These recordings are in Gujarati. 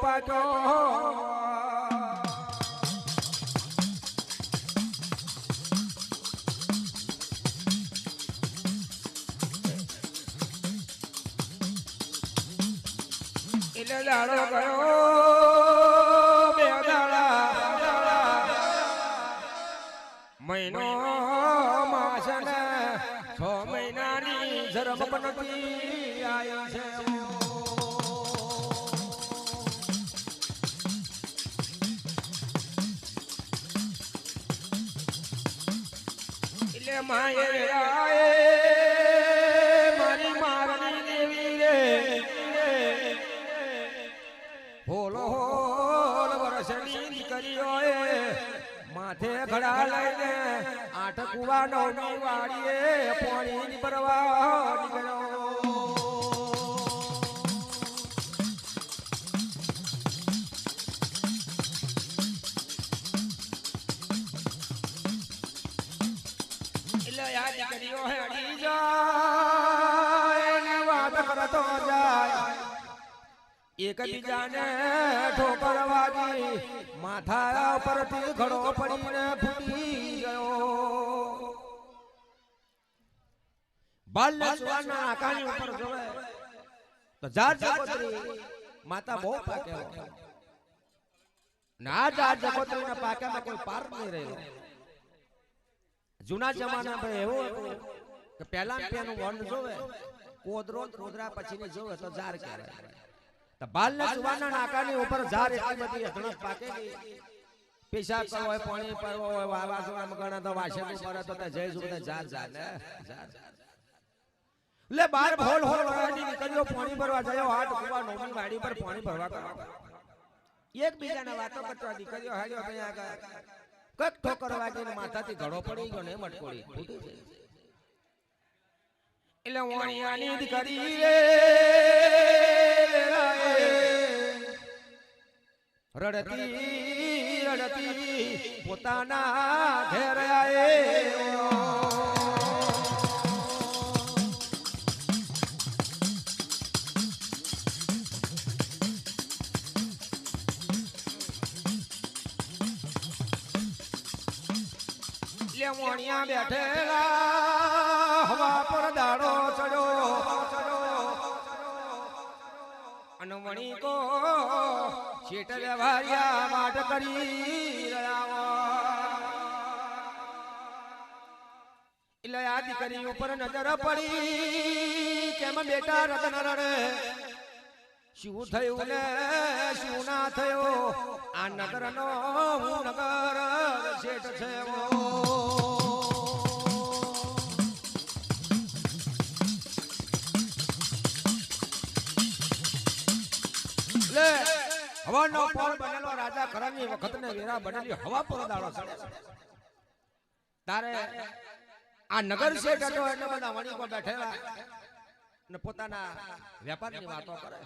પાક્યો એટલે દાડો ગયો બે દાડા મહિનો માસ ને 6 મહિનાની જરમ બનતી આવી છે એટલે માએ મારી મારની દેવી રે હોલો હોલ વર્ષની દીકરીઓ માથે ઘડા લઈને 8 કુવા 9ની વાડીએ પાણી ભરવા નીકળ્યો એટલે આ દીકરીઓ હેડી જાય ને વાત કરતો જાય એકબીજાને ઠોકર વાગી માથા પરથી ઘડો પડીને ફૂટી ગયો બાલને સુવાના આકાની ઉપર જોવે તો જાત જગોતરી માતા બહુ પાકે ના જાત જગોતરીના પાકામાં કોઈ પાર નહીં રહ્યો જૂના જમાનામાં એવું હતું કે પહેલા પેનું વન જોવે કોદરો રોદરા પછીની જોવે તો જાર કહેવાય બાલને સુવાના નાકાની ઉપર ઝાર એટલી બધી અધણસ પાકેલી પેશાબ કરવો હોય પાણી પરવો હોય વાવાઝોડા મગણા તો વાસેનું કરે તો જય સુબે ઝાર ઝાર ને ઝાર લે બાર ભોલ હોલ વાડી નીકળ્યો પાણી ભરવા જયો 8 કુવા 9ની વાડી પર પાણી ભરવા કરવા એકબીજાને વાતો કરતા દીકરીઓ હાલ્યો ભાઈ આગળ કક ઠોકર વાગીને માથાથી ઘડો પડી ગયો ને મટકોડી ફૂટી ગઈ એટલે વાણિયાની દીકરી રે રડતી રડતી પોતાના ઘેર આયો લે વાણિયા બેઠેલા હવા પર દાડો ચડ્યો અને વણી કો શેઠ વ્યવહારિયા વાટ કરી રહ્યા એટલે આ દીકરી ઉપર નજર પડી કેમ બેટા રતન રડે શું થયું ને શું ના થયો આ નગર નો હું નગર શેઠ છે હવાનો પોર બનેલો રાજા કરણની વખતને વેરા બનેલી હવા પર દાડો ચડે તારે આ નગર શેઠ હતો એટલે બધા વણીકો બેઠેલા ને પોતાના વેપારની વાતો કરે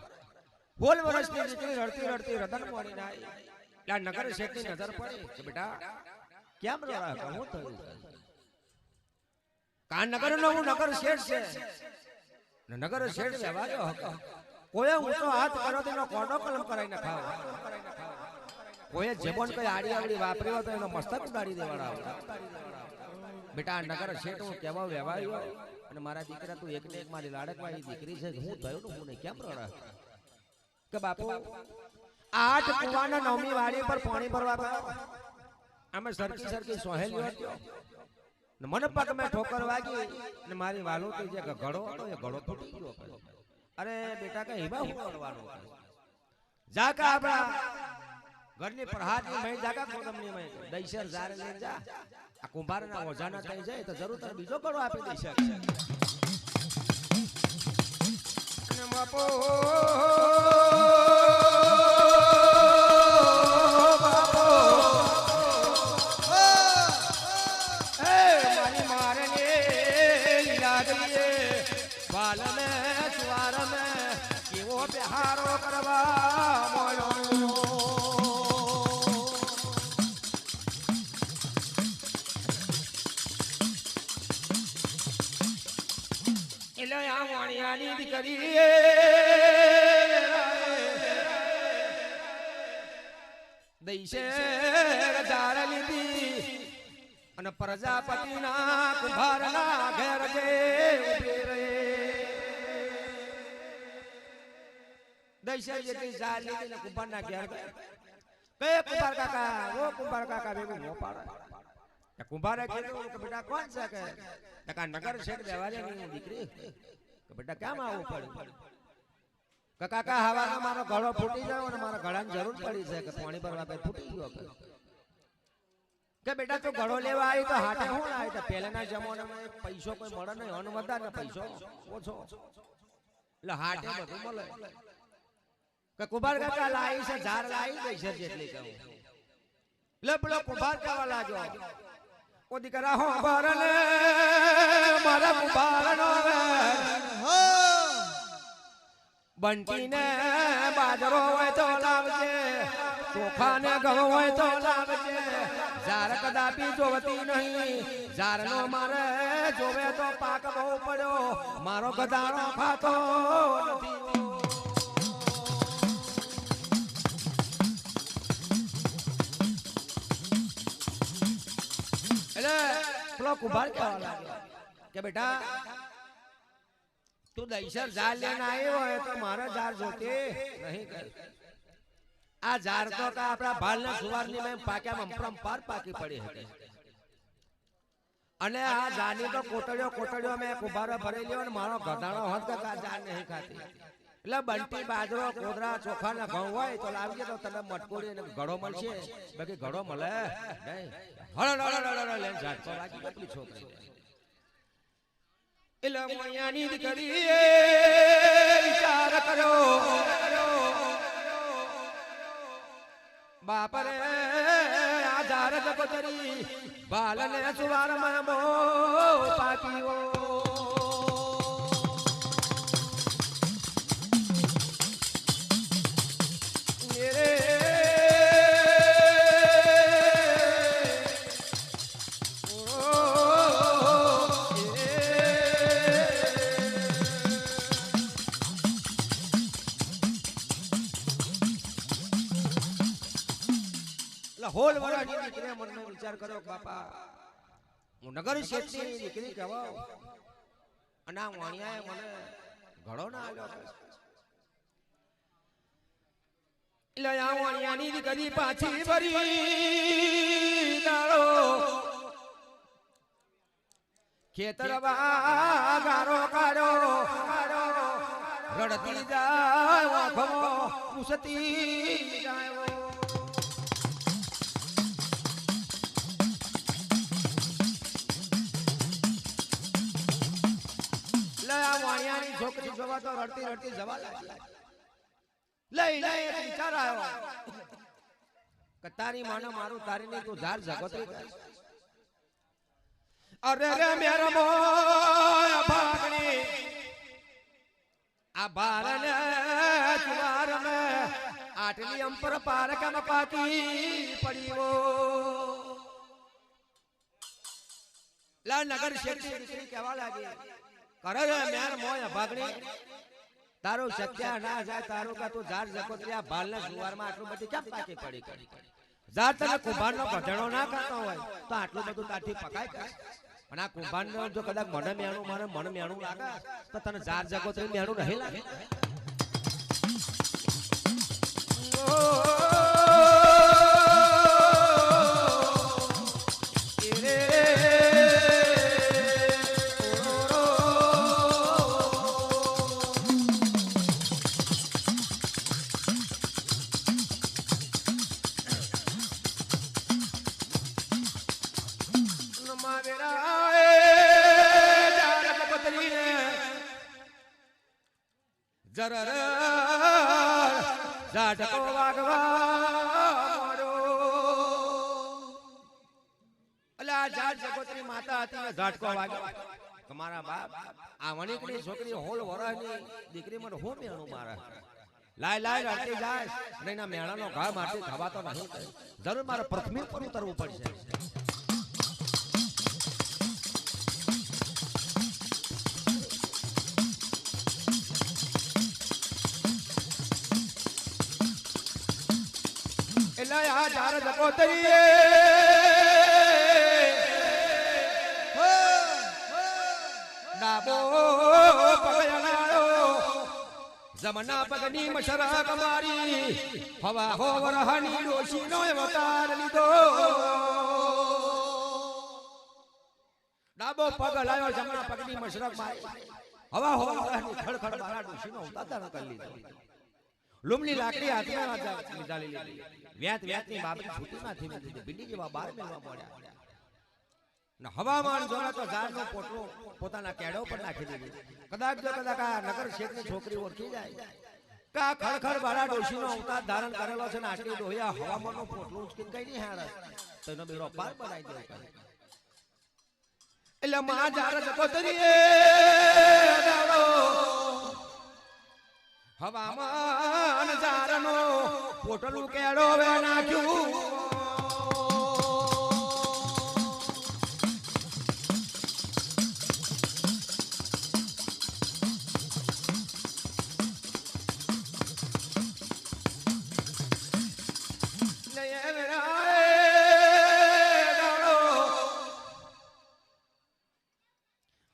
બોલ વર્ષની દીકરી રડતી રડતી રતન મોડી ના એટલે આ નગર શેઠની નજર પડી કે બેટા કેમ રડા હું થયું કા નગર નો હું નગર શેઠ છે ને નગર શેઠ વ્યવહાર્યો હતો કોઈ ઊંચો હાથ કર્યો તો એનો કોડો કલમ કરાઈને ખાવ કોઈ જેબોન કઈ આડી આવડી વાપર્યો તો એનો મસ્તક ઉડાડી દેવાના બેટા નગર શેઠ હું કેવા વ્યવહાર્યો અને મારા દીકરા તું એકને એક મારી લાડકવાળી દીકરી છે હું થયો ને હું કેમ રડા કે બાપુ 8 કુવાના 9ની વાડી પર પાણી ભરવા ગયો અમે સરકી સરકી સોહેલી હતો ને મને પગ મેં ઠોકર વાગી ને મારી વાલોતી જે ઘડો હતો એ ઘડો ફૂટી ગયો અરે બેટા કઈ હિબા હું કરવાનું જાકા આપણા ઘરની પ્રહારની મહી જાકા કોદમની મહી દઈશર જારે લઈને જા આ કુંભારના ઓજાના થઈ જાય તો જરૂર તને બીજો ઘડો આપી દઈશ અને બાપો હારો કરવા મોયો એટલે આ વાણિયાની દીકરી દૈશે રજાર લીધી અને પ્રજાપતિના કુંભારના ઘેર જે ઉભી રહે દૈશે જેટલી જાર લીધી ને કુંભારના ઘેર ગયા કે કુંભાર કાકા ઓ કુંભાર કાકા ભેગું નો પાડે કુંભારે કીધું કે બેટા કોણ છે કે નગર શેઠ દેવાની દીકરી કે બેટા કેમ આવવું પડ્યું કે કાકા હવાનો મારો ગળો ફૂટી ગયો અને મારા ગળાની જરૂર પડી છે કે પાણી ભરવા કઈ ફૂટી ગયો કે બેટા તું ગળો લેવા આવી તો હાથે હું આવી તો પહેલાના જમાનામાં પૈસો કોઈ મળે નહીં અન વધારે પૈસો ઓછો એટલે હાથે બધું મળે કે કુંભાર કાકા લાવી છે ઝાર લાવી ગઈ છે જેટલી કહું એટલે પેલો કુંભાર કહેવા લાગ્યો ઓ દીકરા હો ભરને મારા કુંભારનો બંટી ને બાજરો હોય તો લાવજે ચોખા ને ઘઉં હોય તો લાવજે ઝાર કદાપી જોવતી નહીં ઝાર નો મારે જોવે તો પાક બહુ પડ્યો મારો ગધાડો ખાતો નથી એટલે પેલો કુંભાર કહેવા લાગ્યો કે બેટા તું દહીસર ઝાર લઈને આવ્યો હોય તો મારા ઝાર જોતી નહીં કર આ ઝાર તો આપણા ભાલના સુવારની મેં પાક્યામાં પરંપાર પાકી પડી હતી અને આ ઝારની તો કોટડીઓ મેં કુંભારો ભરેલી અને મારો ગધાણો હોત કે આ ઝાર નહીં ખાતી એટલે બંટી બાજરો કોદરા ચોખા ના ઘઉં હોય તો લાવજે તો તને મટકોડી અને ઘડો મળશે બાકી ઘડો મળે નહીં હળ લઈને ઝાટકો લાગી કેટલી છોકરી એટલે મોયાની દીકરીએ વિચાર કર્યો બાપ રે આ ઝાર જગતરી બાલને સુવારમાં બહુ પાક્યો હોલ વરાની દીકરી મનનો વિચાર કર્યો બાપા હું નગર શેઠની દીકરી કહેવાવ અને આ વાણિયાએ મને ઘડો ના આવ્યો એટલે આ વાણિયાની દીકરી પાછી ભરી દાડો ખેતર ગારો કાઢ્યો રડતી જાય આંખોમાં પૂછતી જાય વાણિયાની છોકરી જોવા તો રડતી જવા લાગી લઈ વિચાર આવ્યો કે તારી માને મારું તારી નહીં તું ઝાર જગતરી કર અરે રે મેરા મોય ભાગણી આ બારને ચુવાર મે આટલી અંપર પાર કમ પાકી પડીઓ લા નગર શેઠની દીકરી કહેવા લાગી કરે મેર મોય ભાગણી તારો સત્યા ના જાય તારો કા તું ઝાર જકોત્રિયા ભાલના જુવારમાં આટલું બધી કેમ પાકી પડી ઝાર તને કુંભારનો ગધેડો ના ખાતો હોય તો આટલું બધું તાથી પકાય કર પણ આ કુંભારનો જો કદાચ મને મેણું મારે મન મેણું લાગે તો તને ઝાર જકોત્રી મેણું નહીં લાગે જરર ઝાટકો વાગવા એટલે આ ઝાડ જગોત્રી માતા હતી ઝાટકો વાગ્યો તમારા બાપ આ વણિકની છોકરી હોલ વરાની દીકરી મને હું મેણું મારા લાય રડતી જાય અને એના મેણાનો ઘા મારતી ખવાતો નહીં જરૂર મારે પ્રથમિક પર ઉતરવું પડશે એટલે આ ચાર જકોતરીએ ડાબો પગલાયો જમના પગની મશરા કમારી હવા હો વરહાની ડોશીનો અવતાર લીધો ડાબો પગ લાયો જમણા પગની મશરક મારી હવા હો વરહાની ખડખડ મારા ડોશીનો અવતાર કરી લીધો લુમની લાકડી હાથમાં ચાલી લીધી વ્યાતની બાબરી છૂટીમાંથી લીધી બિલ્ડી જેવા બાર મેળવા પડ્યા ને હવામાન જોડા તો ઝાડનો પોટલો પોતાના કેડો પર નાખી દીધું કદાચ આ નગર શેઠની છોકરી ઓળખી જાય કા ખડખડ બાળા ડોશીનો અવતાર ધારણ કરેલો છે ને આટલી ડોહિયા હવામાનનો પોટલો ઉચકીને કઈ નહીં હારે તો એનો બેડો પાર બનાવી દે એટલે માં જાર જકોતરીએ હવામાન ઝાડનો પોટલું કેડો વે નાખ્યું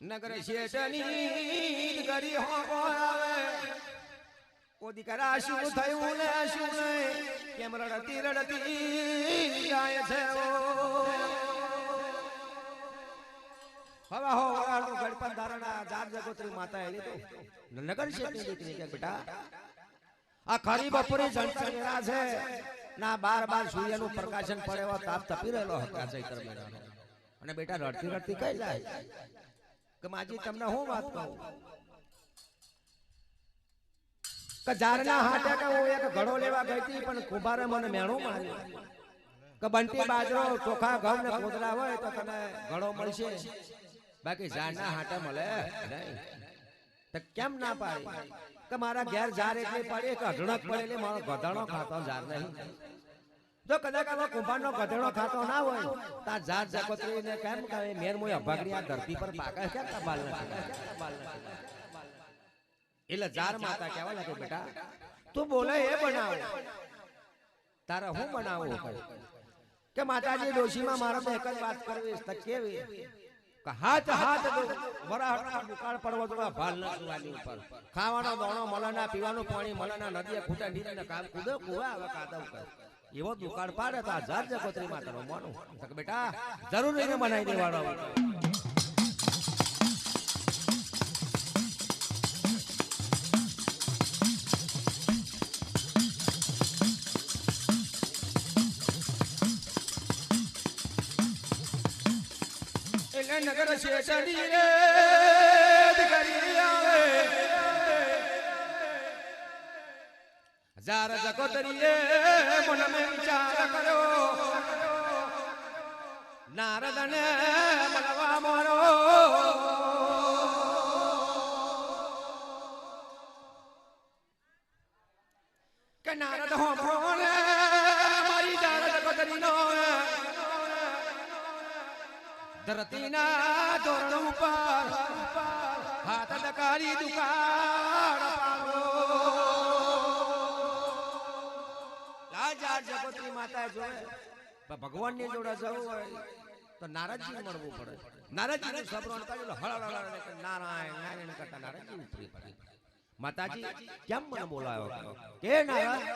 નગર શેઠની કરી હો આવે ઓ દીકરા શું થયું ને શું નહીં કેમ રડતી જાય છે હવા હો વરાળનું ગળપણ ધારણા જાર જગોત્રી માતા એ લીધું નગર શેઠની દીકરી કે બેટા આ ખરી બપોરે જણચણેરા છે ના બાર સૂર્યનું પ્રકાશન પડે એવો તાપ તપી રહેલો હતો ચૈત્ર મહિનાનો અને બેટા રડતી કઈ જાય કે માજી તમને હું વાત કહું કે જારના હાટે કે હું એક ઘડો લેવા ગઈ હતી પણ કુંભારે મને મેણું માર્યું કે બંટી બાજરો ચોખા ઘઉં ને કોદરા હોય તો તને ઘડો મળશે બાકી જારના હાટે મળે નહીં તો કેમ ના પાડી કે મારા ઘેર જાર એટલી પડી કે અઢળક પડેલી મારો ગધાણો ખાતો જાર નહીં જો કદાચ આવો કુંભારનો ગધેડો ખાતો ના હોય તા જાત જકોત્રીને કેમ કહે મેર મોય અભાગની આ ધરતી પર પાકે કેમ બાલ નથી એટલે જાર માતા કહેવા લાગે બેટા તું બોલે એ બનાવ તારા હું બનાવું કે માતાજી ડોશીમાં મારા તો એક જ વાત કરવી તો કેવી કે હાથ વરાહટના દુકાળ પડવો તો ભાલ ન સુવાની ઉપર ખાવાનો દોણો મળે ના પીવાનું પાણી મળે ના નદીએ ખૂટા નીચે કામ કૂદો કુવા હવે કાદવ કર એવો દુકાળ પાડે તો આ જાત જકોત્રી માતા રમવાનું બેટા જરૂર એને બનાવી દેવાનો એટલે નગર શેઠની રે દીકરી આવે જાર જકોતરીએ મન મે વિચાર કર્યો નારદને મળવા મારો કે નારદ હો ભોલે મારી જાર જકોતરીનો ધરતીના ધોરણ ઉપર હાથ દકારી દુકાળ પાડો જગોત્રી માતા જોડે ભગવાન ની જોડે જવું હોય તો નારદજી મળવું પડે નારદજી ને સબરોણ કાઢેલો હળહળ નારાયણ કરતા નારદજી ઉપરી પડે માતાજી કેમ મને બોલાયો કે નારદ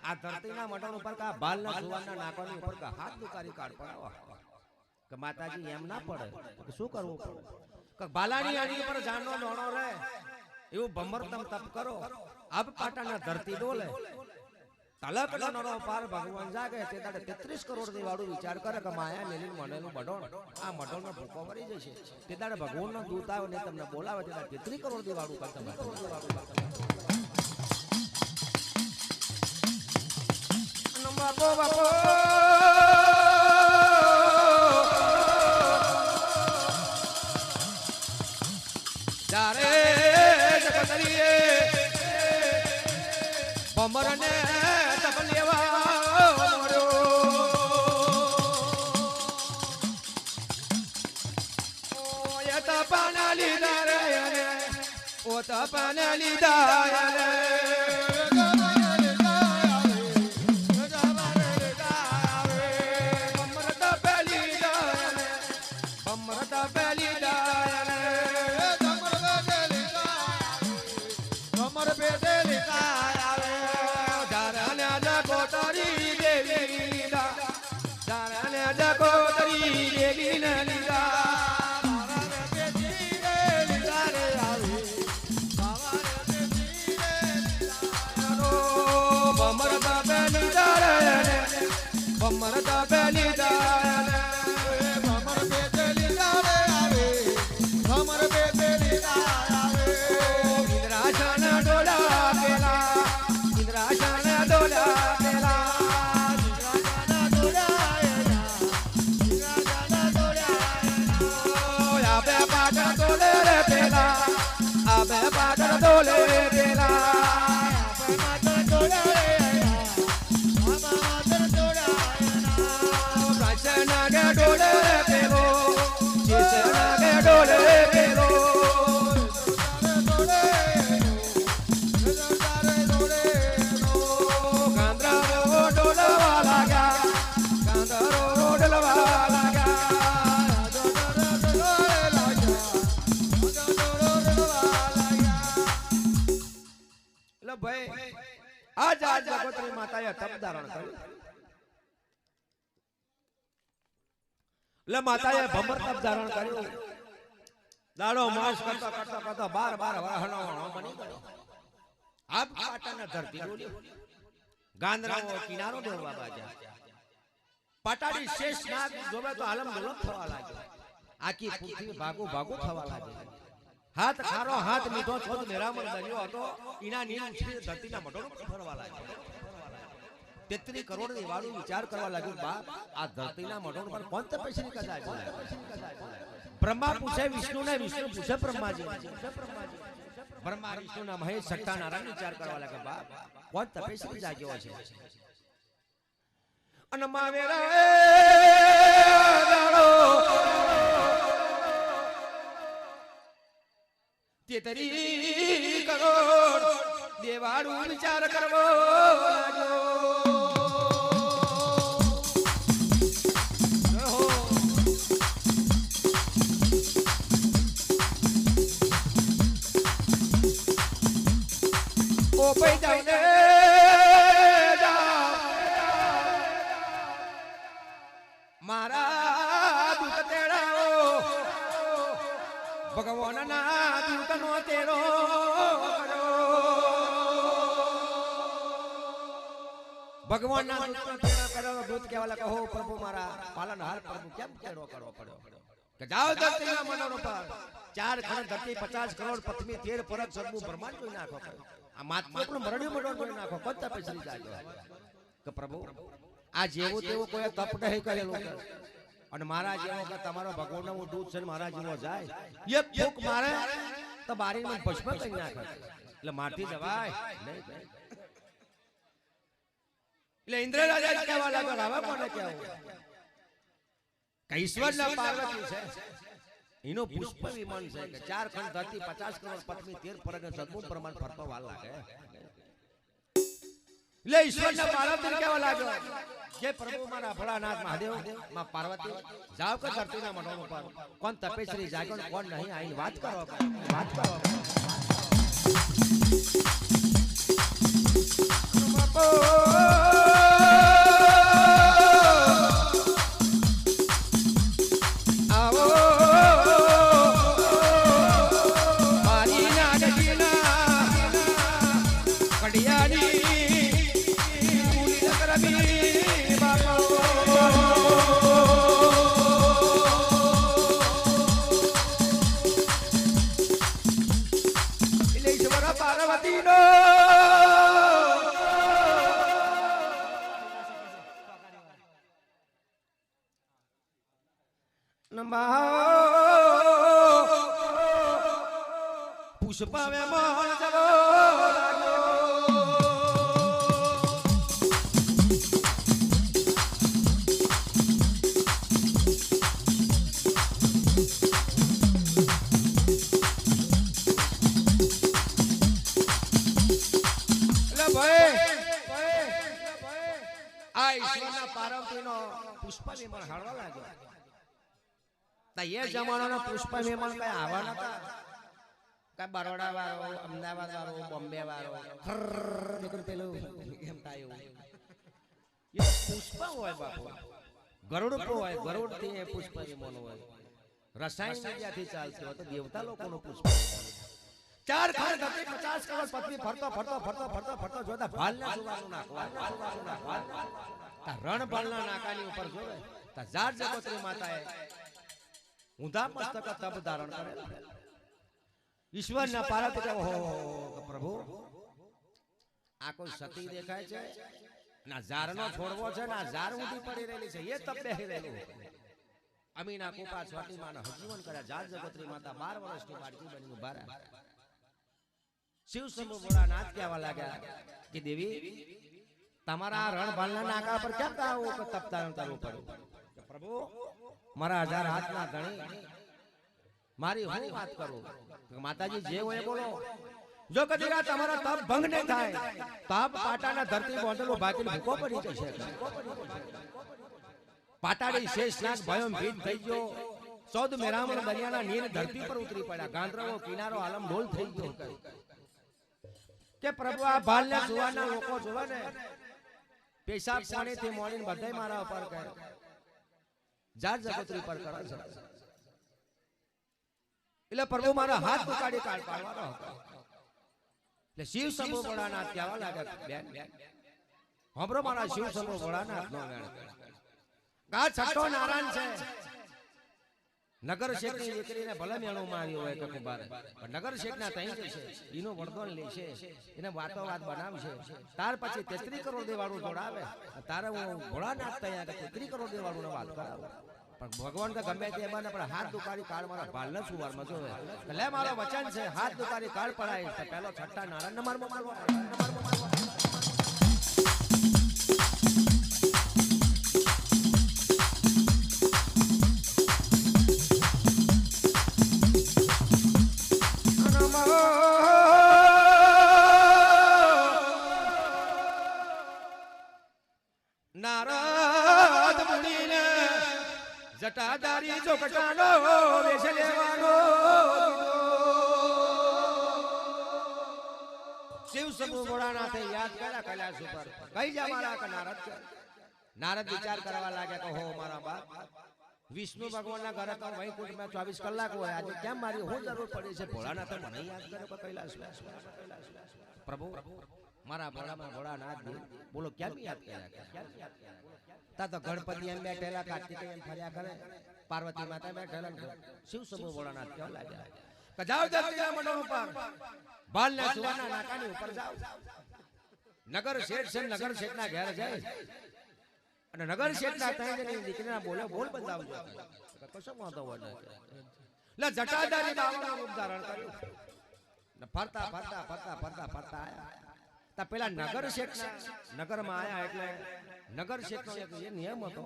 આ ધરતીના મટણ ઉપર કા બાલના સુવાના નાકોની ઉપર કા હાથ દુકારી કાઢ પડાવો કે માતાજી એમ ના પડે તો શું કરવું પડે કે બાલાની આની ઉપર જાનનો દોણો રહે એવું ભમરતમ તપ કરો અબ પાટાના ધરતી ડોલે તલકનો નરો પાર ભગવાન જાગે તે દાડે 33 કરોડ ની વાળું વિચાર કરે કે માયા મેલીન મનેલું બડોણ આ મડોળનો ભૂકો મરી જશે તે દાડે ભગવાનનો દૂત આવે ને તમને બોલાવે તે દાડે 33 કરોડ ની વાળું કરતા બાપો બાપો જારે જગતરીએ ભમરને તપને લીધા ભમર તબેલી જાય ભમર બેતેલી આવે આવે ભમર બેતેલી આવે ઇન્દ્રાસન ડોલા પેલા ઇન્દ્રાસન ડોલા પેલા રાજાના દોડાયા રાજાના દોડાયા આબે પાટણ ડોલે રે પેલા આબે પાટણ ડોલે પેલા માતા દોડાયા માતા દોડાયા કાચના કે ડોલે પેલો ચેસના કે ડોલે પેલો કાંદરો ડોલવા લાગ્યા કાંદરો ડોલવા લાગ્યા એટલે ભાઈ આજ જગોત્રી માતાએ તપ ધારણ કર્યું એટલે માતાએ ભમર તપ ધારણ કર્યું દાડો માસ કરતા કરતા કરતા 12 વર્ષનો બની ગયો આપ પાટણના ધરતી ડોલ્યો ગાંધરાઓ કિનારો ડોલવા બાજા પાટાડી શેષ નાગ જોવે તો આલમ ગલો થવા લાગ્યો આખી પૃથ્વી ભાગો ભાગો થવા લાગી હાથ ખારો હાથ મીઠો છોડ મેરામણ બન્યો હતો ઈના નીલ ઉછળી ધરતીના મઢોળો ફરવા લાગ્યો 33 કરોડ ની વાળું વિચાર કરવા લાગ્યું બાપ આ ધરતીના મઢોળ પર કોણ તપસ્વી કદાચ બ્રહ્મા પૂછે વિષ્ણુ ને વિષ્ણુ પૂછે બ્રહ્માજી બ્રહ્મા વિષ્ણુ ના મહેશ સટ્ટા નારાયણ વિચાર કરવા લાગ્યા બાપ કોણ તપસ્વી જાગ્યો છે અને માવેરા તેતરી કરોડ દેવાળું વિચાર કરવો લાગ્યો ઓ પૈ જાવ ને મારા દુઃખ તેડાઓ ભગવાનના દૂતનો તેડો કરો ભગવાનના દૂતનો તેડો કરો દૂત કહેવા લાગે હો પ્રભુ મારા પાલનહાર પ્રભુ કેમ તેડો કરવો પડ્યો કે જાઓ ધરતીના મનોરો પર 4 ખંડ ધરતી 50 કરોડ પૃથ્વી 13 પરત સદમુ બ્રહ્માંડ જોઈ નાખો આ માત્ર પણ મરડ્યું મડો જોઈ નાખો કોણ તપસ્વી જાજો કે પ્રભુ આ જેવો તેવો કોઈ તપ નહીં કરેલું અને મારા જેવો કે તમારો ભગવાનનો હું દૂત છે મારા જેવો જાય એક ફૂંક મારે તો બારીમાં ભસ્મ કરી નાખે એટલે મારથી જવાય નહીં એટલે ઇન્દ્ર રાજા કહેવા લાગ્યો રાવા કોને કહેવું કે ઈશ્વરના પાર્વતી છે એનો પુષ્પ વિમાન છે કે 4 ખંડ ધરતી 50 કરોડ પૃથ્વી 13 પરગ સદમું પ્રમાણ ફરતો વાર લાગે એટલે ઈશ્વરના પાર્વતી કહેવા લાગ્યો જે પ્રભુ મારા ભોળાનાથ મહાદેવ માં પાર્વતી જાવ કે ધરતીના મઢોળ ઉપર કોણ તપેશ્રી જાગ્યો કોણ નહીં આઈ વાત કરો આવો મારી નાગજીના કડિયાની પુષ્પાવે મોહન જવો આ ઈશ્વરના પાર્વતીનો પુષ્પ વિમાન હાડવા લાગ્યો એ જમાનાનો પુષ્પ વિમાન કઈ આવા નતા કઈ બરોડા વાળો અમદાવાદ વાળો બોમ્બે વાળો પેલું એમ થાય એ પુષ્પ હોય બાપુ ગરુડ હોય ગરુડ થી પુષ્પ વિમાન હોય રસાયણ વિદ્યાથી ચાલતું હોય તો દેવતા લોકોનું પુષ્પ 4 ખંડ ધરતી 50 કરોડ પૃથ્વી ફરતો જોતા ભાલના સુવાનું નાખવા તા રણપાલના નાકાની ઉપર જોવે તા જાર જગતની માતાએ ઊંધા મસ્તક તપ ધારણ કરેલા ઈશ્વરના પાર્વતી કે ઓહો પ્રભુ આ કોઈ સતી દેખાય છે ના ઝારનો છોડવો છે ના ઝાર ઊંધી પડી રહેલી છે એ તપ બેહી રહેલું અમીના કૃપા સ્વાતી માના હજીવન કર્યા જાર જગતની માતા 12 વર્ષની બાળકી બની ઉભા રહ્યા શિવ શંભુ ભોળાનાથ કહેવા લાગ્યા કે દેવી તમારા રણભાલના નાકા પર કેમ આવું તપ ધારણ કરવું પડ્યું પ્રભુ મારા 1000 હાથના ધણી મારી હું વાત કરું માતાજી જે હોય બોલો જો કદી તમારા તપ ભંગ ન થાય તપ પાટાના ધરતી બોંધલો ભાગીને ભૂકો પડી જશે પાટાડી શેષનાગ ભયમ ભીત થઈ ગયો 14 મેરામણ દરિયાના નીર ધરતી પર ઉતરી પડ્યા ગાંધરવો કિનારો આલમ ઢોલ થઈ ગયો કે પ્રભુ આ ભાલના સુવાના લોકો જોવે ને પેશાબ પાણીથી મોડીને બધાય મારા ઉપર કહે જાર જગતરી પર કરે છે એટલે પ્રભુ મારા હાથ ઉકાળી કાઢ પાડવાનો હતો એટલે શિવ શંભુ ભોળાનાથ કહેવા લાગ્યા બેન હમરો મારા શિવ શંભુ ભોળાનાથ નો વેણ ગા છઠ્ઠો નારાયણ છે નગર શેઠની દીકરીને ભલે મેણું માર્યો હોય કે કુંભારે પણ નગર શેઠના તઈ જશે એનો વરદાન લેશે એને વાતો વાત બનાવશે ત્યાર પછી 33 કરોડ દેવાળું જોડાવે તારે હું ભોળાનાથ તૈયાર 33 કરોડ દેવાળું ને વાત કરાવું પણ ભગવાન તો ગમે તે બને પણ હાથ દુકારી કાળ મારા ભાલને સુવારમાં જોવે લે મારો વચન છે હાથ દુકારી કાળ પડાય તો પહેલો છઠ્ઠા નારાયણ મારવો નારદ મુનિને જટાધારી ચોકટાનો વેશ લેવાનો શિવ શંભુ ભોળાનાથે યાદ કર્યા કૈલાસ ઉપર કઈ જા મારા નારદ નારદ વિચાર કરવા લાગ્યા કે હો મારા બાપ વિષ્ણુ ભગવાનના ઘરે તો વૈકુંઠમાં 24 કલાક હોય આજે કેમ મારી હું જરૂર પડી છે ભોળાનાથે મને યાદ કર્યો કૈલાસ પ્રભુ મારા ભોળામાં ભોળાનાથ બોલો કેમ યાદ કર્યા તા તો ગણપતિ એમ બેઠેલા કાર્તિકેય એમ ફર્યા કરે પાર્વતી માતા બેઠેલા શિવ શંભુ ભોળાનાથ કેવા લાગ્યા કે જાઓ ધરતીના મંડળ ઉપર બાલના સુવાના નાકાની ઉપર જાઓ નગર શેઠ છે નગર શેઠના ઘેર જાય અને નગર શેઠના તૈજની દીકરીના બોલ બંધાવજો કશો વાંધો હોય લે જટાધારી બાવાનું રૂપ ધારણ કર્યું ને ફરતા આયા તા પેલા નગર શેઠના નગરમાં આયા એટલે નગર શેઠનો એક એ નિયમ હતો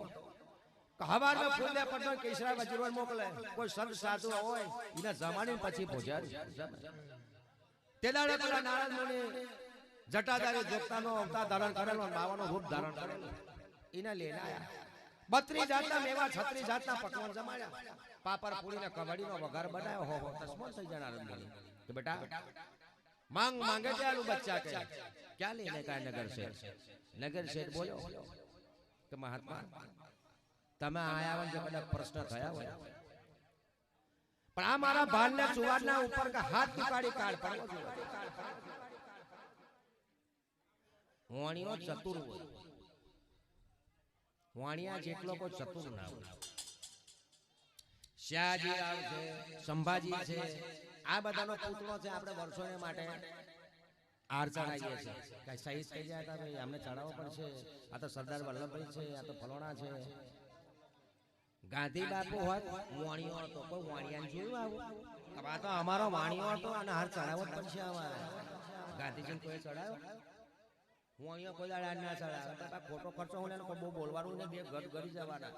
કે હવારમાં ફૂલે પડતો કેસરા વજીરોન મોકલે કોઈ સંત સાધુ હોય એને જમાડીને પછી ભોજન તે દાડે પેલા નારદ મુનિ જટાધારી જોગતાનો અવતાર ધારણ કરેલો બાવાનો રૂપ ધારણ કરેલો એને લઈને આયા 32 જાતના મેવા 36 જાતના પકવાન જમાડ્યા પાપર પૂરીને કબડીનો વઘાર બનાવ્યો હો તસ્મો થઈ જાય નારદ મુનિ કે બેટા मांगे दयालु बच्चा के क्या लेने का नगर शेठ बोलो कि महात्मा તમે આયા હોય જો કદાચ પ્રશ્ન થયા હોય પણ આ મારા ભાલના સુવારના ઉપર કે હાથ ઉકાળી કાઢ પડવો જોઈએ વાણિયો ચતુર હોય વાણિયા જેટલો કોઈ ચતુર ના હોય શ્યાજી રાવ છે સંભાજી છે આ બધાનો પુતળો છે આપણે વર્ષોને માટે આર ચડાવીએ છીએ કઈ શહીદ થઈ જાય તો ભાઈ અમને ચડાવવો પડશે આ તો સરદાર વલ્લભભાઈ છે આ તો ફલોણા છે ગાંધી બાપુ હોત વાણિયો હતો કોઈ વાણિયાને જોયું આવું આ તો અમારો વાણિયો હતો અને હાર ચડાવવો જ પડશે અમારે ગાંધીજીને કોઈ ચડાવ્યો વાણિયો કોઈ દાડા ના ચડાવે ખોટો ખર્ચો હોય ને બહુ બોલવાનું ને બે ઘર ગરી જવાના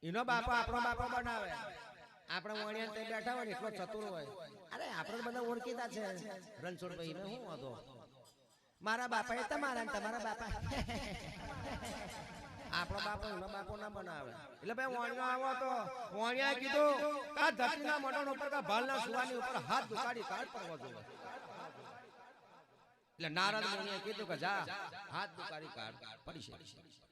એનો બાપો આપણો બાપો બનાવે આપણે વાણિયા ત્યાં બેઠા હોય એટલો ચતુર હોય અરે આપણે બધા ઓળખીતા છે રણછોડભાઈ ને શું હતો મારા બાપા એ તમારા તમારા બાપા આપણો બાપો એનો બાપો ના બનાવે એટલે ભાઈ વાણિયો આવો તો વાણિયાએ કીધું આ ધરતીના મંડળ ઉપર કા ભાલના સુવાની ઉપર હાથ દુકાડી કાઢ પડવો જોઈએ એટલે નારદ મુનિએ કીધું કે જા હાથ દુકાડી કાઢ પડી છે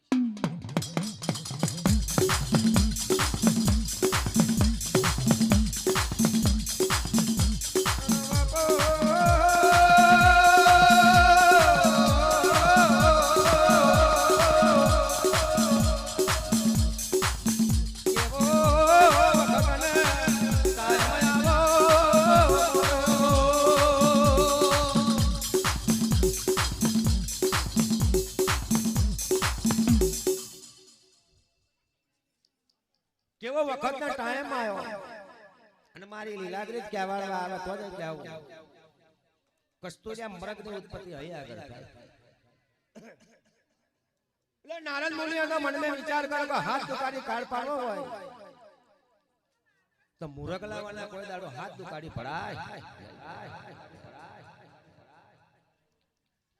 કેવો વખતનો ટાઈમ આવ્યો અને મારી લીલાગ્રીત કહેવાળવા આવે તો જ કહેવું કસ્તુરિયા મરગની ઉત્પત્તિ અહીં આગળ થાય એટલે નારદ મુનિઓનો મનમાં વિચાર કર્યો કે હાથ દુકાડી કાળ પાડવો હોય તો મુરગલાવાના કોઈ દાડો હાથ દુકાડી પડાય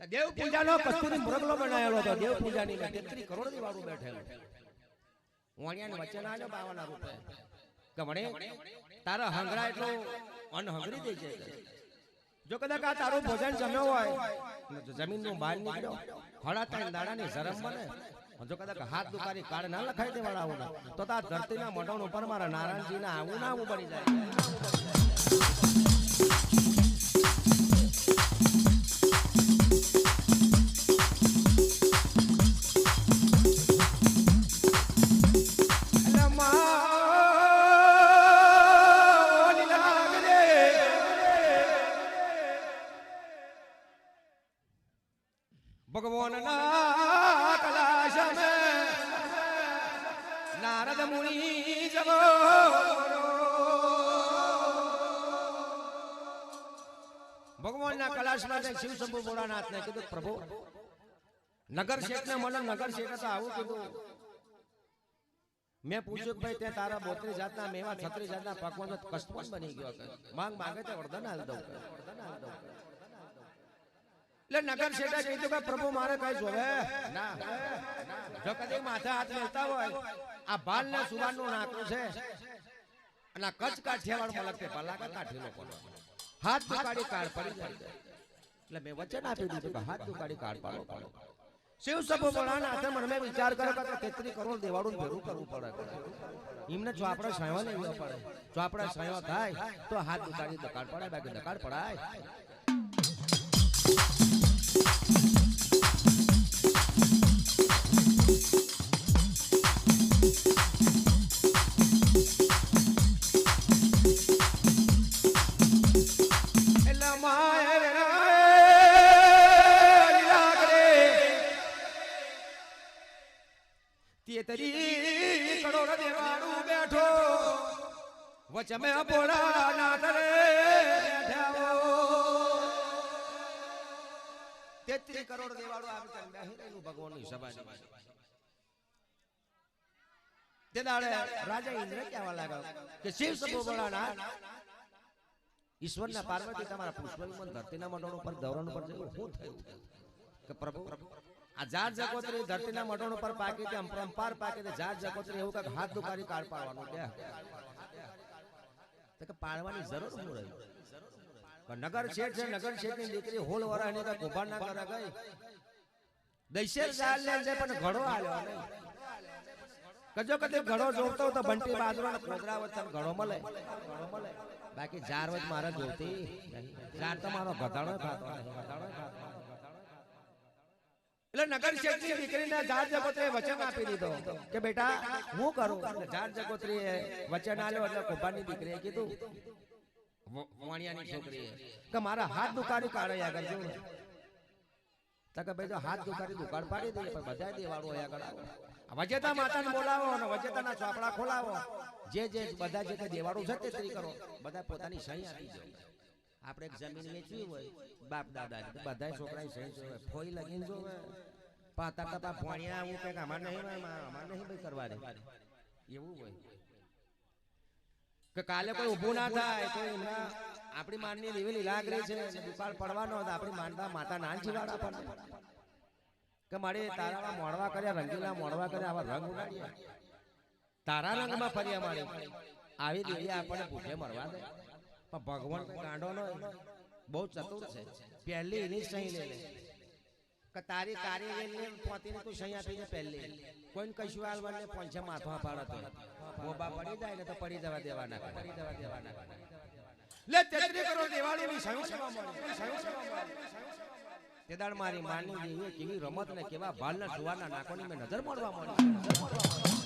દેવ પૂજાનો કસ્તુરી મુરગલો બનાવેલો હતો દેવ પૂજાની 33 કરોડ વાળું બેઠેલું વાણિયાને વચન આલ્યો 52 રૂપિયા કે વણે તારા હંગરા એટલો અન્ન હંગરી દે છે જો કદાચ આ તારું ભોજન જમ્યો હોય જમીનનું બહાર નીકળ્યો હળા 3 દાડાની શરમ બને જો કદાચ હાથ દુકારી કાળ ના લખાઈ દેવાળા આવું તો આ ધરતીના મોઢણ ઉપર મારા નારાયણજીના આવું ના આવું બની જાય ભગવાન ના કલાશ में નારદ મુનિ જગો ભગવાન ના કલાશ માં શિવ શંભુ ભોળાનાથ ને કીધું પ્રભુ નગર શેઠ ને મને નગર શેઠ તો આવું કીધું મેં પૂછ્યું ભાઈ તે તારા 32 જાતના મેવા 36 જાતના પકવાન કષ્ટવન બની ગયો માંગ માંગે તે વરદાન આલ દઉં એટલે નગર શેઠે કીધું કે પ્રભુ મારે કઈ જોવે ના જો કદી માથે હાથ મેલતા હોય આ ભાલ ને સુવાન નું નાકું છે અને આ કચ્છ કાઠિયાવાડ મલક તે પલાકા કાઠી લોકો હાથ દુકાડી કાળ પડી જાય એટલે મેં વચન આપી દીધું કે હાથ દુકાડી કાળ પાડો પડો શિવ સભો ભોળાનાથે મનમાં વિચાર કર્યો કે 33 કરોડ દેવાળું ભેરું કરવું પડે એમને ચોપડે સયો લેવો પડે ચોપડે સયો થાય તો હાથ દુકાડી દકાળ પડાય બાકી દકાળ પડાય તેતરી કરોડ દેવાળું બેઠો વચમે ભોળાનાથ રે બેઠાઓ 33 કરોડ દેવાળું આવી બેહી રહેલું ભગવાનની સભામાં તે દાડે રાજા ઇન્દ્ર કહેવા લાગ્યો કે શિવ શંભુ ભોળાનાથ ઈશ્વરના પાર્વતી તમારા પુષ્પવિમાન ધરતીના મંડળ ઉપર દોરણ ઉપર જેવું શું થયું કે પ્રભુ આ જાત જગોત્રી ધરતીના મઢણ ઉપર પાકી કે પરંપાર પાકી તે જાત જગોત્રી એવું કે હાથ દુકારી કાળ પાડવાનું કે તો કે પાડવાની જરૂર શું રહી પણ નગર શેઠ છે નગર શેઠની દીકરી હોલ વરાની કે કુંભાર ના કરે ગઈ દૈશેર જાલ લે છે પણ ઘડો આલ્યો નહીં કજો કદે ઘડો જોતો તો બંટી બાજરો ને કોદરા વચ્ચે ઘડો મળે બાકી જાર વચ મારે જોતી જાર તો મારો ગધાડો ખાતો એટલે નગર શેઠની દીકરીને જાત જગોત્રીએ વચન આપી દીધો કે બેટા હું કરું જાત જગોત્રીએ વચન આલ્યો એટલે કુંભારની દીકરીએ કીધું વાણિયાની છોકરીએ કે મારા હાથ દુકારી કાઢે આગળ જો તો કે ભાઈ જો હાથ દુકારી દુકાળ પાડી દઈએ પણ બધા દેવાળો આગળ આવો વજેતા માતાને બોલાવો અને વજેતાના ચોપડા ખોલાવો જે બધા જે દેવાળું છે તે કરો બધા પોતાની સહી આપી જાય આપણે એક જમીન વેચવી હોય બાપ દાદા બધા છોકરા સહી જોવે ફોઈ લગીને જોવે પાતા પાતા ભણ્યા આવું કે અમાર નહીં ભાઈ કરવા દે એવું હોય કે કાલે કોઈ ઊભું ના થાય તો એમના આપણી માનની લીવેલી લાગરી છે દુકાળ પડવાનો હતો આપણી માનતા માતા ના જીવાડા પડે કે મારે તારા મોડવા કર્યા રંગીલા મોડવા કર્યા આવા રંગ ઉડાડ્યા તારા રંગમાં ફર્યા મારી આવી દેવી આપણને ભૂખે મરવા દે પણ ભગવાન ગાંડો નો બહુ ચતુર છે પહેલી એની સહી લે કે તારી વેલને પોતીને તું સહી આપી દે પહેલી કોઈને કશું હાલવાને પંચે માથવા પાડતો મોબા પડી જાય ને તો પડી જવા દેવાના લે 33 કરોડ દેવાળીની સહી તે દાડ મારી માની દેવી કેવી રમત ને કેવા ભાલના સુવાના નાકોની મેં નજર મળવા મળી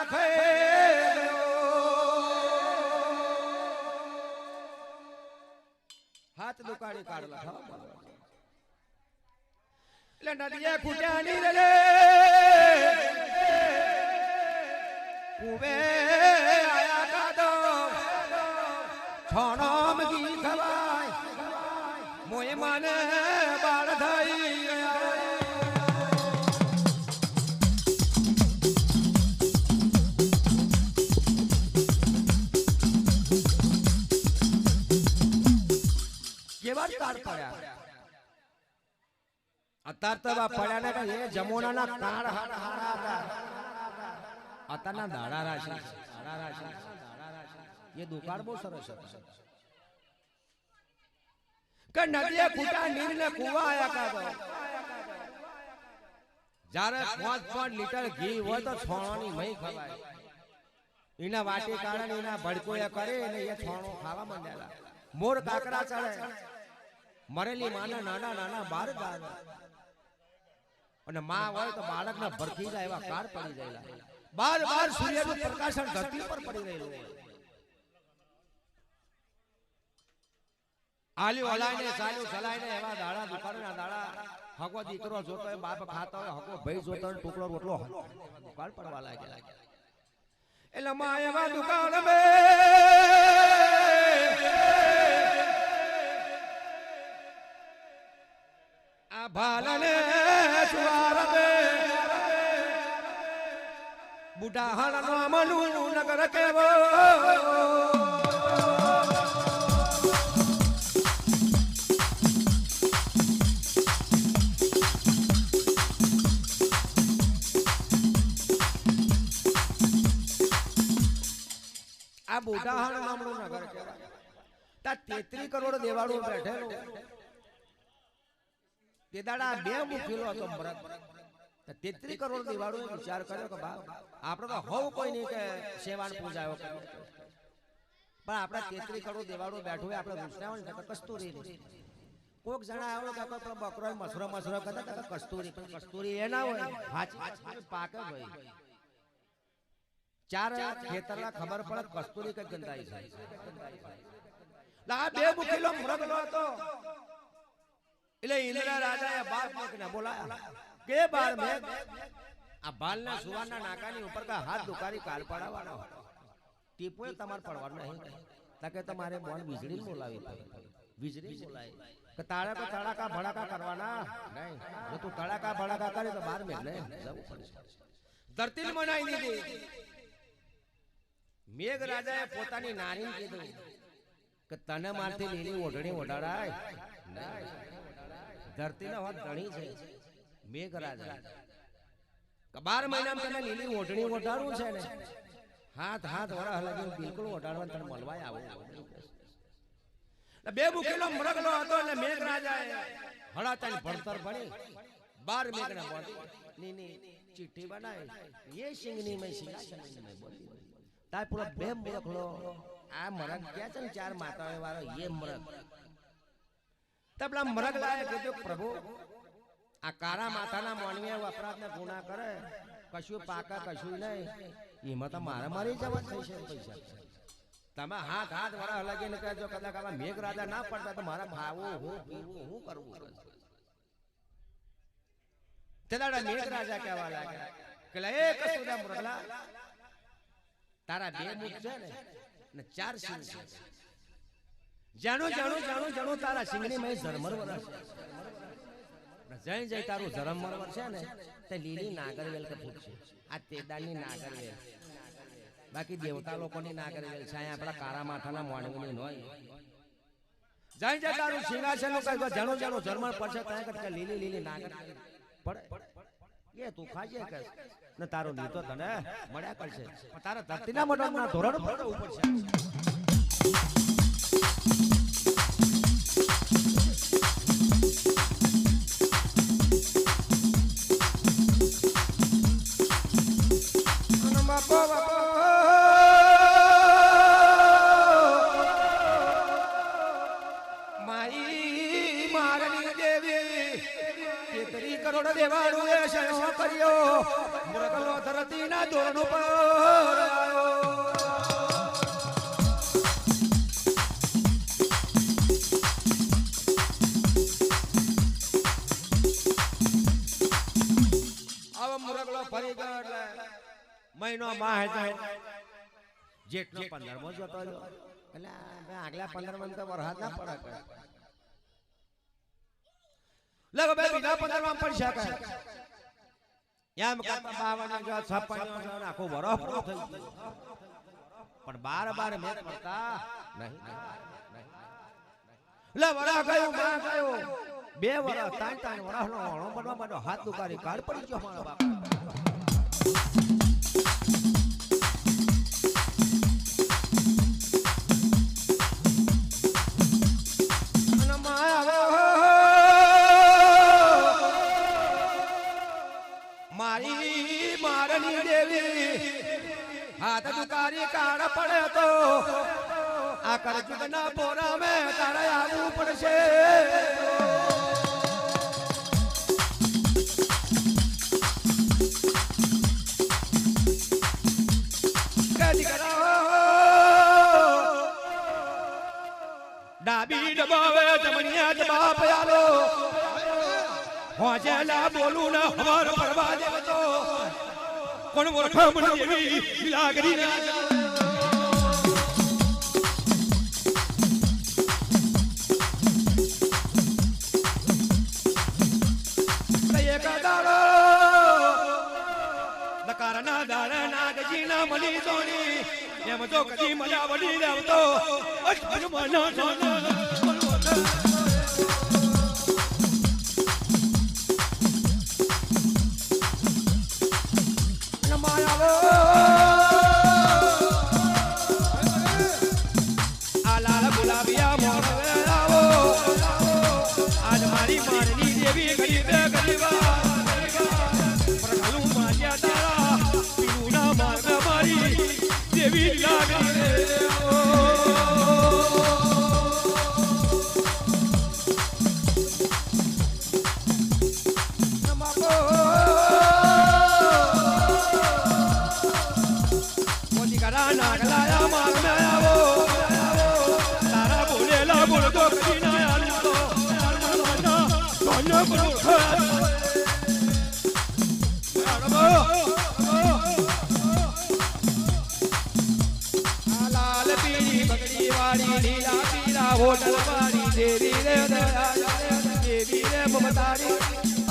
રાખે હાથ દુકાળી કાઢ લખાવ એટલે નદીએ ખૂટ્યા નીર રે કુવે આયા કાદો છોણોમ ગી ખવાય મોય મને બાળ થઈ કેવા કાળ પડ્યા અત્યાર તો પડ્યા ને એ જમોનાના કાળ હારા હતા અત્યારના દાડા રાશિ એ દુકાળ બહુ સરસ હતા કે નદીએ ખૂટા નીર ને કુવા આયા કાદો જ્યારે 5 લીટર ઘી હોય તો છોણોની મહી ખવાય એના વાટી કાઢે એના ભડકોયા કરે ને એ છોણો ખાવા માંડેલા મોર કાકરા ચડે મરેલી માના નાના નાના બાર ગાર અને માં હોય તો બાળકને ભરખી જાય એવા કાર પડી જાય બાર બાર સૂર્યનું પ્રકાશન ધરતી પર પડી રહેલું આલ્યો હલાઈને ચાલ્યો ચલાઈને એવા દાડા દુકાળના દાડા હગો દીકરો જોતો હોય બાપ ખાતો હોય હગો ભાઈ જોતો હોય ટુકડો રોટલો દુકાળ પડવા લાગ્યા એટલે માં એવા દુકાળ બે આ ભાલને સુવાર બે બુઢા હણનો મનું નગર કેવો આ બુઢાહણ નામનું નગર કહેવાય તા 33 કરોડ દેવાળું બેઠેલું તે દાડા બે મુખીલો હતો મરદ 33 કરોડ દેવાળું વિચાર કર્યો કે બાપ આપણે તો હોવ કોઈ નહીં કે સેવાન પૂજાયો કર્યો પણ આપણે 33 કરોડ દેવાળું બેઠું હોય આપણે રૂસનાવણ ને કસ્તુરી કોક જણા આવ્યો કે કોઈ બકરો મસરો કરતા કે કસ્તુરી પણ કસ્તુરી એ ના હોય હાચ પાકે ભાઈ ચાર ખેતરના ખબર પડે કસ્તુરી કઈ ગંધાઈ છે લા બે મુખીલો મરગલો હતો એટલે ઇન્દ્રા રાજાએ બાપ મેઘને બોલાયા કે બાર મેઘ આ બાલના સુવારના નાકાની ઉપર કા હાથ દુકારી કાલ પડાવવાનો ટીપોય તમાર પડવાનું નહીં તાકે તમારે બોન વીજળી બોલાવી વીજળી બોલાવી કે તાળાકા તડાકા ભડાકા કરવાના નહીં જો તું તડાકા ભડાકા કરે તો બાર મેઘને જવું પડશે ધરતી મનાઈ દીધી મેઘ રાજાએ પોતાની નારીને કીધું કે તને મારથી લીલી ઓઢણી ઓઢાડાય ધરતીનો હોત ધણી છે મેઘ રાજા 12 મહિનામાં તને લીલી ઓઢણી ઓઢાડવું છે ને હાથ વરા હલાવી બિલકુલ ઓઢાડવા તને મળવાય આવો બે મુખીનો મરગલો હતો એટલે મેઘ રાજાએ હળાતાની ભણતર ભણી 12 મેઘના બોલી ની ચિઠ્ઠી બનાવી એ સિંગની મેં સિંગાસની બોલી તાય પૂરો બે મરગલો આ મરગ ક્યાં છે ને 4 માતાઓ વાળો એ મરગ તબલા મરગ લાયે કીધું પ્રભુ આ કારા માતાના મોણિયા અપરાધને ગુના કરે કશું પાકા કશું નહીં એમાં તો મારે મારી જવા થઈ છે પૈસા તમે હાથ વરા લગીને કહેજો કદાચ આવા મેઘ રાજા ના પડતા તો મારા ખાવું હું પીવું હું કરવું તેદાડા મેઘ રાજા કહેવા લાગ્યા કે એ કસ્તુરા મરગલા તારા બે મુખ છે ને 4 સિંગ છે જાણું તારા સિંગની મેં ઝરમર વરસ જય તારું ઝરમર વરસે ને તે લીલી નાગરવેલ કે ફૂટ છે આ તેદાની નાગરવેલ બાકી દેવતા લોકોની નાગરવેલ છે અહીંયા આપણા કારા માથાના મોણવીની નોય જય તારું સિંહાસન નું કઈ જાણું ઝરમર પડશે ત્યાં કે લીલી નાગરવેલ પડે એ તું ખાજે કે ને તારો નીતો તને મળ્યા કરશે પણ તારા ધરતીના મડોના ધોરણ પર ઉપર છે કરોડ દેવાળું એ શયો કર્યો મૃગલો ધરતીના ધોરણ પર મહિનો માં જાય જેટલો 15મો જતો રહ્યો એટલે આગલા 15 તો વરસાદ ના પડે લગો બે બીજા 15માં પડી શકે એમ કરતા 52 જો 56 જો આખો વરસ પૂરો થઈ ગયો પણ 12 મેચ પડતા નહીં લે વરા ગયો માં ગયો 2 વરસ 3 વરસનો ઓણો બનવા માટે હાથ દુકારી કાઢ પડી ગયો મારા બાપ મારની દેવી હાથ દુકારી કાળ પડે તો આ કરજુગના પોરા મે તારે આવવું પડશે ડાબી દબાવે જમણિયા જવાબ આલો હોજેલા બોલું ના હવાર પરવા દેવતો કોણ મોરખા મન દેવી લાગરી ના કયે કદાળો નકારના દાડા નાગજી ના મળી સોની એમ તો કદી મજા વડી દેવતો અજમના સોના होटल वाली देवी रे देवी रे ममतारी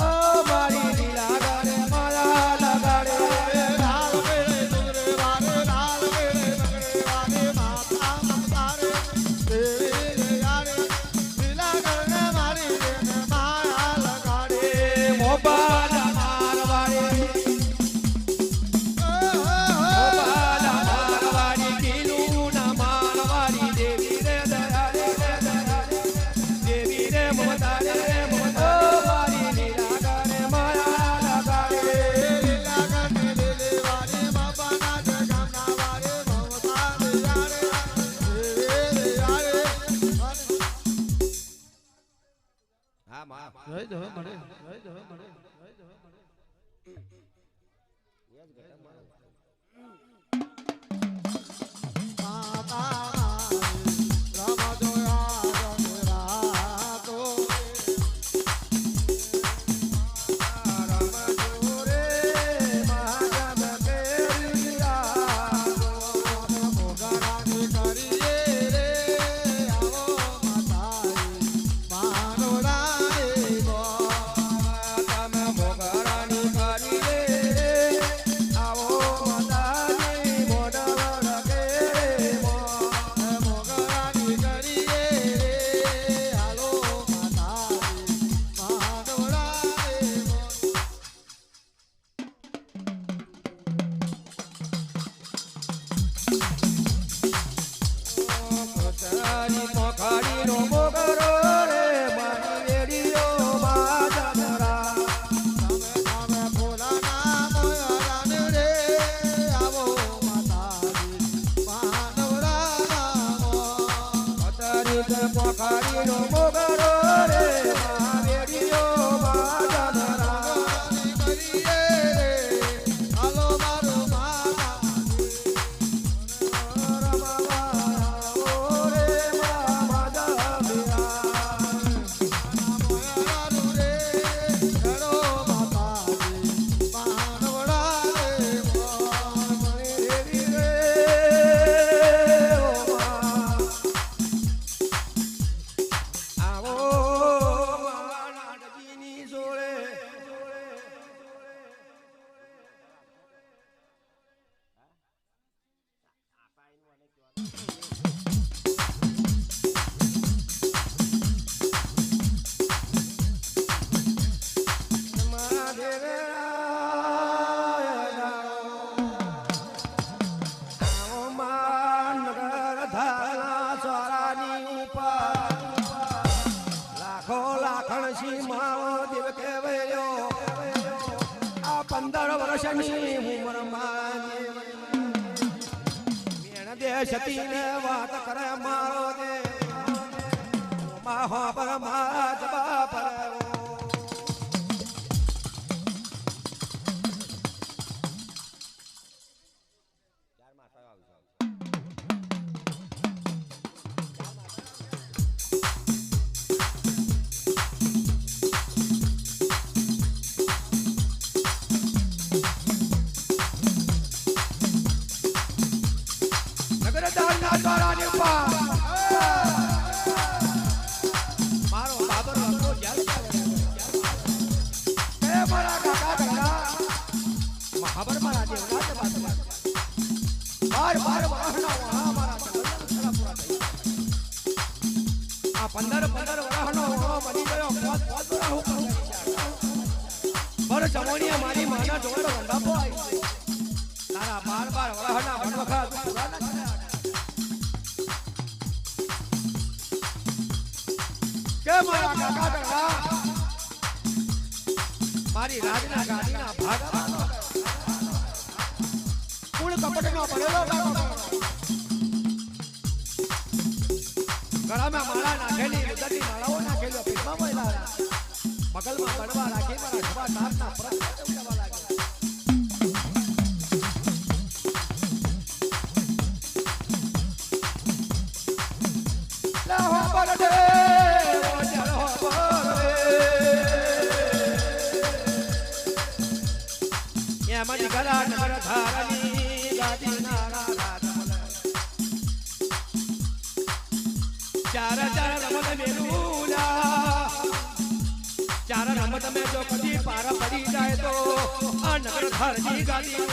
ओ मारी लीला गारे माला लगाड़े लाल मेरे दुगरे वारे लाल मेरे बगरे वारे माता ममतारे देवी रे यारे लीला करने मारी रे माया लगाड़े मोबाइल मारवाड़ी मोबाइल मारवाड़ी किलू ना मारवाड़ी देवी रे જય દો મળે વર્ષની ઉંમરમાં મેણ દેશતી ને વાત કરે મારો દે માહો પર મારા જબા પર મારો બાબર હતો મારા કાકા કાકા મહાબર મારા દેવરાજ બાદ બાર વરહના વણા મારા પૂરા થઈ આ 15 વરહનો વણો બની ગયો 5 વરહ ઉપર બર જમોણીએ મારી માના જોડો રંડાપો આવી તારા 12 વરહના વણવખા પૂરા ન થયા કે મારા કાકા કાકા મારી રાજના ગાડીના ભાગા કુળ કપટનો પડેલો ગળામાં માળા નાખેલી રુદરની માળાઓ નાખેલો પીઠમાં બોયલા મગલમાં બળવા રાખી મારા સભા તાપના પ્રશ્ન ઉઠવા લાગ્યા લાહો બરડે મની ગલા નગર ધારની ગાદી નારા રાધમલ ચાર રમત મેલુલા ચાર રમત મે જો કદી પાર પડી જાય તો આ નગર ધારની ગાદી